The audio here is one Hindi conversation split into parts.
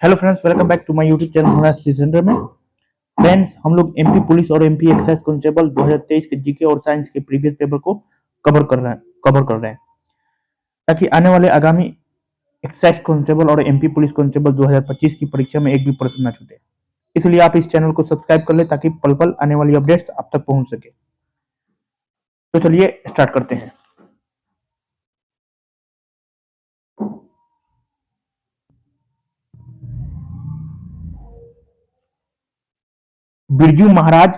Hello friends, welcome back to my YouTube channel होना सेंटर में। फ्रेंड्स, हम लोग एमपी पुलिस और एमपी एक्साइज कांस्टेबल 2023 के जीके और साइंस के प्रीवियस पेपर को कवर कर रहे हैं ताकि आने वाले आगामी एक्साइज कांस्टेबल और एमपी पुलिस कांस्टेबल 2025 की परीक्षा में एक भी प्रश्न न छूटे। इसलिए आप इस चैनल को सब्सक्राइब कर ले ताकि पल पल आने वाली अपडेट्स आप तक पहुंच सके। तो चलिए स्टार्ट करते हैं। बिरजू महाराज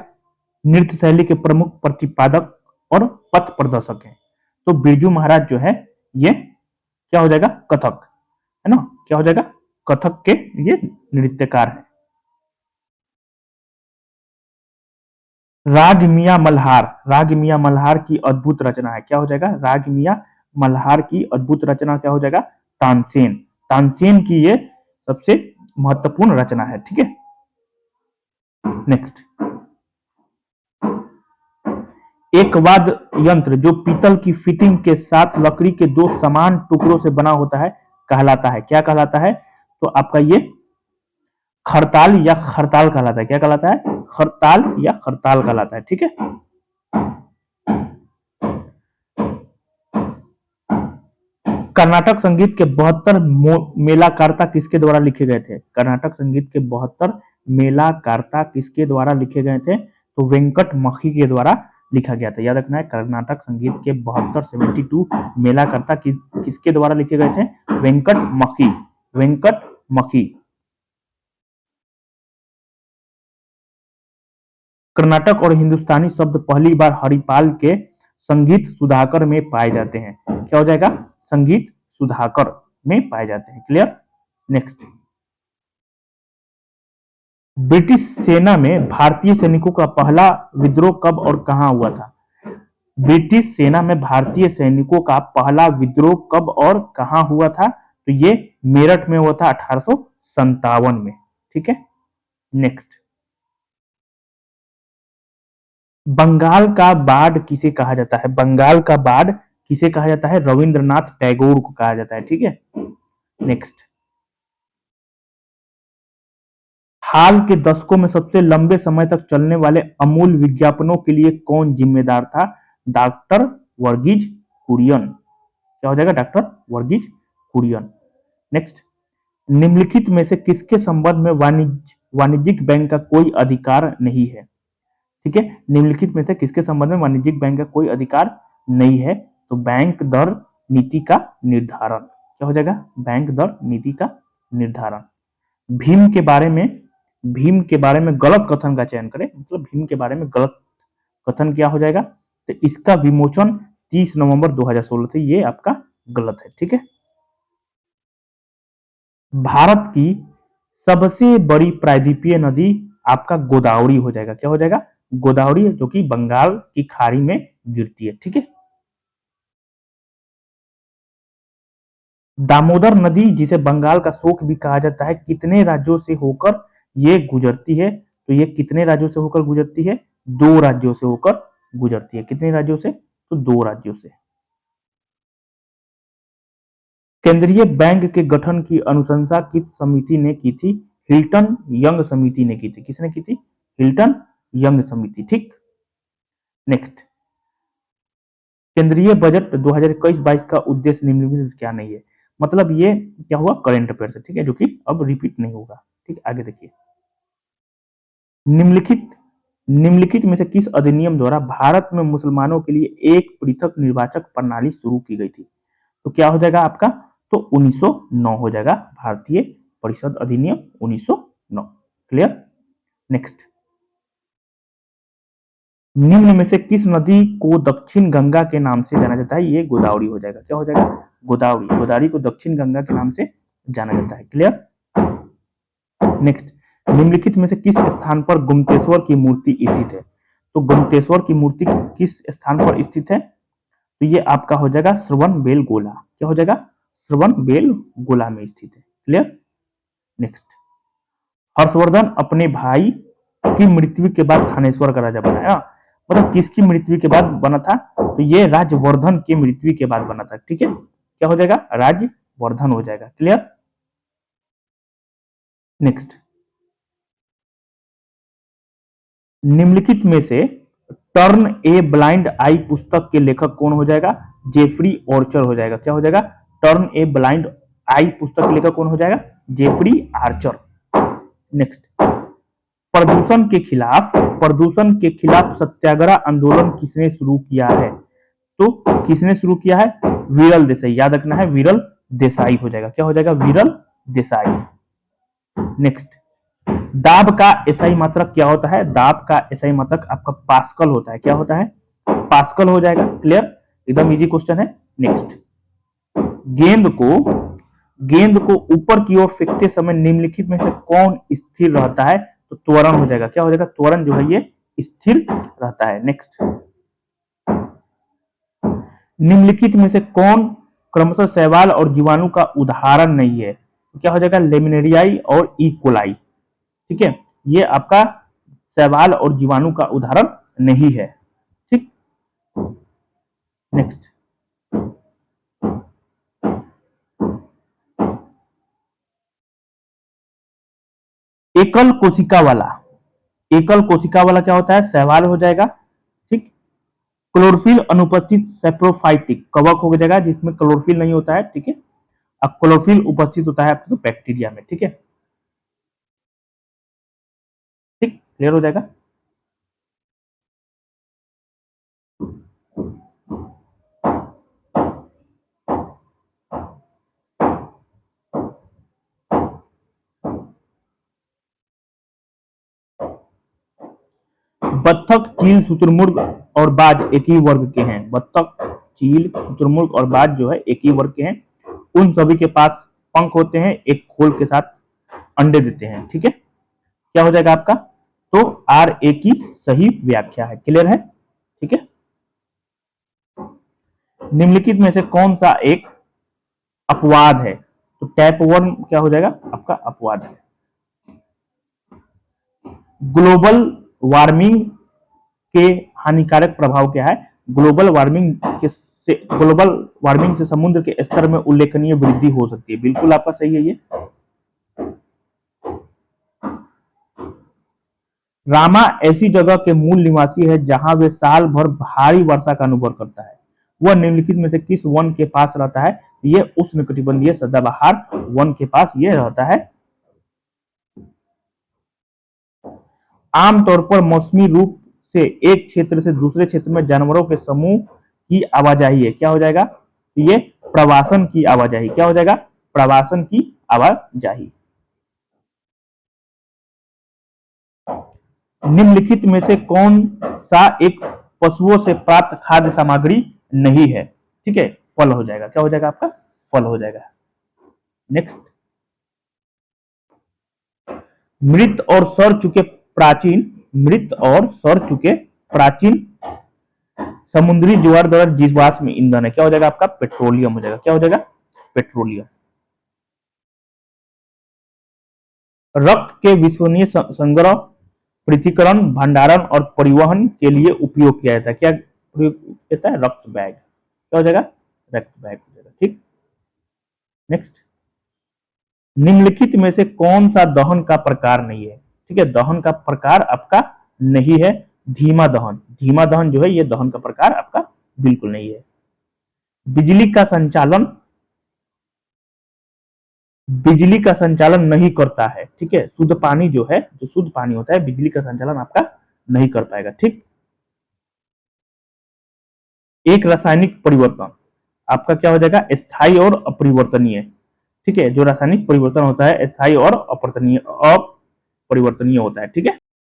नृत्य शैली के प्रमुख प्रतिपादक और पथ प्रदर्शक हैं। तो बिरजू महाराज जो है ये क्या हो जाएगा? कथक, है ना? क्या हो जाएगा? कथक के ये नृत्यकार है। राग मियां मल्हार की अद्भुत रचना है। क्या हो जाएगा? राग मियां मल्हार की अद्भुत रचना क्या हो जाएगा? तानसेन। तानसेन की ये सबसे महत्वपूर्ण रचना है। ठीक है, नेक्स्ट। एक वाद्य यंत्र जो पीतल की फिटिंग के साथ लकड़ी के दो समान टुकड़ों से बना होता है कहलाता है। क्या कहलाता है? तो आपका ये खरताल या खरताल कहलाता है। क्या कहलाता है? खरताल या खरताल कहलाता है। ठीक है, कर्नाटक संगीत के 72 मेलाकार्ता किसके द्वारा लिखे गए थे? कर्नाटक संगीत के 72 मेलाकार्ता किसके द्वारा लिखे गए थे? तो वेंकट मखी के द्वारा लिखा गया था। याद रखना है, कर्नाटक संगीत के 72 मेलाकार्ता किसके द्वारा लिखे गए थे? वेंकट मखी। वेंकट मखी। कर्नाटक और हिंदुस्तानी शब्द पहली बार हरिपाल के संगीत सुधाकर में पाए जाते हैं। क्या हो जाएगा? संगीत सुधाकर में पाए जाते हैं। Clear, next. ब्रिटिश सेना में भारतीय सैनिकों का पहला विद्रोह कब और कहां हुआ था? ब्रिटिश सेना में भारतीय सैनिकों का पहला विद्रोह कब और कहां हुआ था? तो ये मेरठ में हुआ था 1857 में। ठीक है, नेक्स्ट। बंगाल का बाढ़ किसे कहा जाता है? बंगाल का बाढ़ किसे कहा जाता है? रविंद्रनाथ टैगोर को कहा जाता है। ठीक है, नेक्स्ट। हाल के दशकों में सबसे लंबे समय तक चलने वाले अमूल विज्ञापनों के लिए कौन जिम्मेदार था? डॉक्टर वर्गीज कुरियन। क्या हो जाएगा? डॉक्टर वर्गीज कुरियन। नेक्स्ट। निम्नलिखित में से किसके संबंध में वाणिज्यिक बैंक का कोई अधिकार नहीं है? ठीक है, निम्नलिखित में से किसके संबंध में वाणिज्यिक बैंक का कोई अधिकार नहीं है? तो बैंक दर नीति का निर्धारण। क्या हो जाएगा? बैंक दर नीति का निर्धारण। भीम के बारे में भीम के बारे में गलत कथन का चयन करें। मतलब भीम के बारे में गलत कथन क्या हो जाएगा? तो इसका विमोचन 30 नवंबर 2016 से, ये आपका गलत है। ठीक है, भारत की सबसे बड़ी प्रायद्वीपीय नदी आपका गोदावरी हो जाएगा। क्या हो जाएगा? गोदावरी, जो कि बंगाल की खाड़ी में गिरती है। ठीक है, दामोदर नदी जिसे बंगाल का शोक भी कहा जाता है, कितने राज्यों से होकर ये गुजरती है? तो ये कितने राज्यों से होकर गुजरती है? 2 राज्यों से होकर गुजरती है। कितने राज्यों से? तो 2 राज्यों से। केंद्रीय बैंक के गठन की अनुशंसा किस समिति ने की थी? हिल्टन यंग समिति ने की थी। किसने की थी? हिल्टन यंग समिति। ठीक, नेक्स्ट। केंद्रीय बजट 2021-22 का उद्देश्य निम्नलिखित में क्या नहीं है? मतलब ये क्या हुआ? करंट अफेयर से। ठीक है, जो कि अब रिपीट नहीं होगा। ठीक, आगे देखिए। निम्नलिखित निम्नलिखित में से किस अधिनियम द्वारा भारत में मुसलमानों के लिए एक पृथक निर्वाचक प्रणाली शुरू की गई थी? तो क्या हो जाएगा आपका? तो 1909 हो जाएगा, भारतीय परिषद अधिनियम 1909। Clear, next. निम्न में से किस नदी को दक्षिण गंगा के नाम से जाना जाता है? ये गोदावरी हो जाएगा। क्या हो जाएगा? गोदावरी। गोदावरी को दक्षिण गंगा के नाम से जाना जाता है। Clear, next. निम्नलिखित में से किस स्थान पर गुमतेश्वर की मूर्ति स्थित है? तो गुमतेश्वर की मूर्ति किस स्थान पर स्थित है? तो ये आपका हो जाएगा श्रवण बेलगोला। क्या हो जाएगा? श्रवण बेलगोला में स्थित है। Clear, next. हर्षवर्धन अपने भाई की मृत्यु के बाद थानेश्वर का राजा बना है। मतलब किसकी मृत्यु के बाद बना था? तो ये राजवर्धन की मृत्यु के बाद बना था। ठीक है, क्या हो जाएगा? राजवर्धन हो जाएगा। क्लियर, नेक्स्ट, निम्नलिखित में से टर्न ए ब्लाइंड आई पुस्तक के लेखक कौन हो जाएगा? जेफरी आर्चर हो जाएगा। क्या हो जाएगा? टर्न ए ब्लाइंड आई पुस्तक के लेखक कौन हो जाएगा? Jeffrey Archer. नेक्स्ट, प्रदूषण के खिलाफ सत्याग्रह आंदोलन किसने शुरू किया है? तो किसने शुरू किया है? विरल देसाई। याद रखना है, विरल देसाई हो जाएगा। क्या हो जाएगा? विरल देसाई। नेक्स्ट, दाब का एसआई मात्रक क्या होता है? दाब का एसआई मात्रक आपका पास्कल होता है। क्या होता है? पास्कल हो जाएगा। क्लियर? एकदम इजी क्वेश्चन है। नेक्स्ट, गेंद को ऊपर की ओर फेंकते समय निम्नलिखित में से कौन स्थिर रहता है? तो त्वरण हो जाएगा। क्या हो जाएगा? त्वरण जो है ये स्थिर रहता है। नेक्स्ट, निम्नलिखित में से कौन क्रमशः शैवाल और जीवाणु का उदाहरण नहीं है? तो क्या हो जाएगा? लेमिनेरियाई और इकोलाई। ठीक है, ये आपका शैवाल और जीवाणु का उदाहरण नहीं है। ठीक। नेक्स्ट, एकल कोशिका वाला क्या होता है? शैवाल हो जाएगा। ठीक। क्लोरोफिल अनुपस्थित सैप्रोफाइटिक कवक हो जाएगा, जिसमें क्लोरोफिल नहीं होता है। ठीक है, अब क्लोरोफिल उपस्थित होता है आपके बैक्टीरिया में। ठीक है, ठीक, क्लियर हो जाएगा। बत्तख, चील, शुतुरमुर्ग और बाज एक ही वर्ग के हैं। बत्तख, चील, शुतुरमुर्ग और बाज जो है एक ही वर्ग के हैं। उन सभी के पास पंख होते हैं, एक खोल के साथ अंडे देते हैं। ठीक है, क्या हो जाएगा आपका? तो आर ए की सही व्याख्या है। क्लियर है? ठीक है। निम्नलिखित में से कौन सा एक अपवाद है? तो टाइप 1 क्या हो जाएगा? आपका अपवाद है। ग्लोबल वार्मिंग के हानिकारक प्रभाव क्या है? ग्लोबल वार्मिंग से समुद्र के स्तर में उल्लेखनीय वृद्धि हो सकती है। बिल्कुल आपका सही है ये। रामा ऐसी जगह के मूल निवासी है जहां वे साल भर भारी वर्षा का अनुभव करता है। वह निम्नलिखित में से किस वन के पास रहता है? ये उष्णकटिबंधीय सदाबहार वन के पास ये रहता है। आमतौर पर मौसमी रूप से एक क्षेत्र से दूसरे क्षेत्र में जानवरों के समूह की आवाजाही है। क्या हो जाएगा? ये प्रवासन की आवाजाही। क्या हो जाएगा? प्रवासन की आवाजाही। निम्नलिखित में से कौन सा एक पशुओं से प्राप्त खाद्य सामग्री नहीं है? ठीक है, फल हो जाएगा। क्या हो जाएगा आपका? फल हो जाएगा। नेक्स्ट, मृत और सड़ चुके प्राचीन समुद्री ज्वार द्वारा जीवाश्म ईंधन है। क्या हो जाएगा आपका? पेट्रोलियम हो जाएगा। क्या हो जाएगा? पेट्रोलियम। रक्त के विश्वसनीय संग्रह, पृथक्करण, भंडारण और परिवहन के लिए उपयोग किया जाता है। क्या प्रयोग किया है? रक्त बैग। क्या हो जाएगा? रक्त बैग हो जाएगा। ठीक। नेक्स्ट, निम्नलिखित में से कौन सा दहन का प्रकार नहीं है? ठीक है, दहन का प्रकार आपका नहीं है धीमा दहन। धीमा दहन जो है ये दहन का प्रकार आपका बिल्कुल नहीं है। बिजली का संचालन नहीं करता है। ठीक है, शुद्ध पानी जो है, जो शुद्ध पानी होता है, बिजली का संचालन आपका नहीं कर पाएगा। ठीक। एक रासायनिक परिवर्तन आपका क्या हो जाएगा? स्थायी और अपरिवर्तनीय। ठीक है, जो रासायनिक परिवर्तन होता है स्थायी और अपरिवर्तनीय होता है। ठीक है।